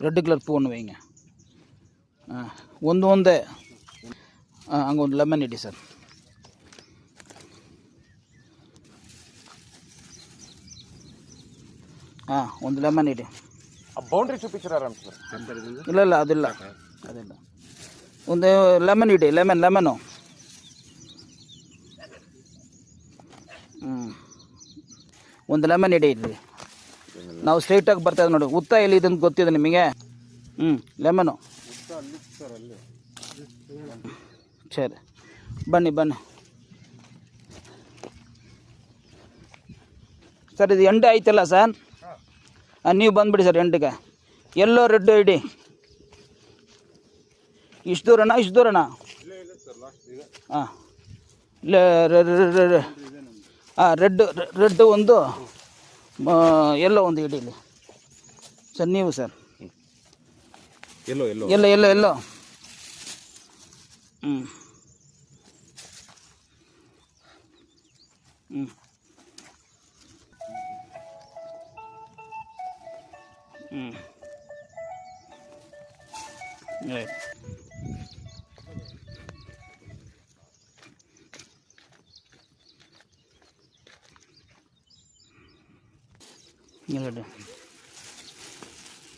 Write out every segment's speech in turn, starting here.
Red colour பூ ஒன்று வைங்க. ಒಂದೇ ಹಂಗೆ ಒಂದು ಲೆಮನ್ ಇಡಿ ಸರ್. ಒಂದು ಲೆಮನ್ ಇಡಿ. ಬೌಂಡ್ರಿ చూపించారా ಇಲ್ಲ ಅದಿಲ್ಲ. ಒಂದು ಲೆಮನ್ ಇಡಿ. ಲೆಮನ್ನು ಒಂದು ಲೆಮನ್ ಇಡಿ ಇಲ್ಲಿ. ನಾವು ಸ್ಟ್ರೈಟಾಗಿ ಬರ್ತಾಯಿದ್ದೆ ನೋಡಿ. ಉತ್ತ ಎಲ್ಲಿದೆ ಅಂತ ಗೊತ್ತಿದೆ ನಿಮಗೆ? ಲೆಮನು. ಸರಿ ಬನ್ನಿ ಸರ್. ಇದು ಎಂಡೆ ಐತಲ್ಲ ಸರ್, ನೀವು ಬಂದುಬಿಡಿ ಸರ್ ಎಂಡಿಗೆ. ಎಲ್ಲೋ ರೆಡ್ಡು ಇಡಿ. ಇಷ್ಟು ದೂರನಾ? ಹಾಂ ರೆಡ್ಡು ಒಂದು, ಎಲ್ಲೋ ಒಂದು ಇಡಿ ಇಲ್ಲಿ ಸರ್. ನೀವು ಸರ್ ಎಲ್ಲೋ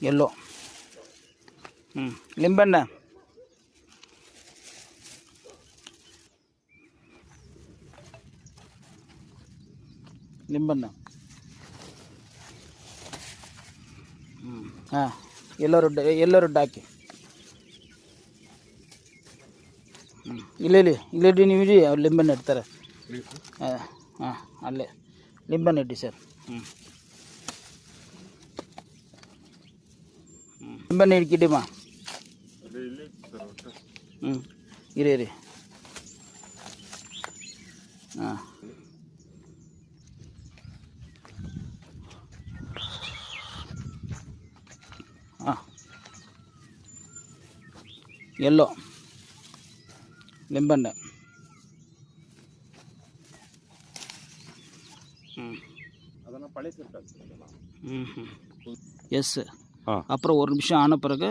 ಎಲ್ಲೋ ಲಿಂಬೆಣ್ಣ. ಎಲ್ಲೋ ರೆಡ್ ಹಾಕಿ. ಇಲ್ಲಿ ನೀವು ಇಡಿ. ಅವ್ರು ಲಿಂಬೆಣ್ಣ ಇಡ್ತಾರೆ. ಅಲ್ಲೇ ಲಿಂಬೆಣ್ಣ ಇಡಿ ಸರ್. ಲಿಂಬೆಣ್ಣ ಇಡ್ಕಿಡಿಮ್ಮ. ಇರಿ. ಎಲ್ಲೋ ಲಿಂಬೆಣ್ಣ. எஸ். அப்புறம் ஒரு நிமிஷம் ஆன பிறகு